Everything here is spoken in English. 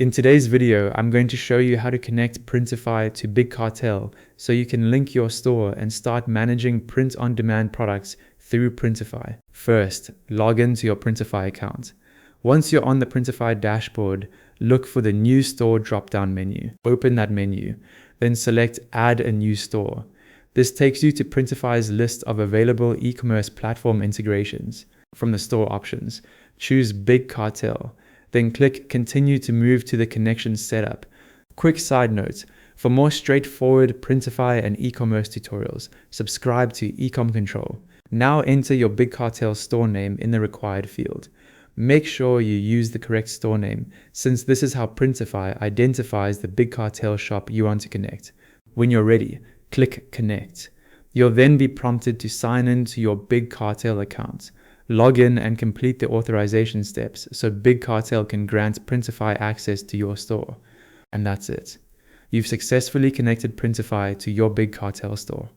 In today's video, I'm going to show you how to connect Printify to Big Cartel so you can link your store and start managing print-on-demand products through Printify. First, log into your Printify account. Once you're on the Printify dashboard, look for the New Store drop-down menu. Open that menu, then select Add a New Store. This takes you to Printify's list of available e-commerce platform integrations. From the store options, choose Big Cartel. Then click Continue to move to the connection setup. Quick side note, for more straightforward Printify and e-commerce tutorials, subscribe to Ecom Control. Now enter your Big Cartel store name in the required field. Make sure you use the correct store name, since this is how Printify identifies the Big Cartel shop you want to connect. When you're ready, click Connect. You'll then be prompted to sign in to your Big Cartel account. Log in and complete the authorization steps so Big Cartel can grant Printify access to your store. And that's it. You've successfully connected Printify to your Big Cartel store.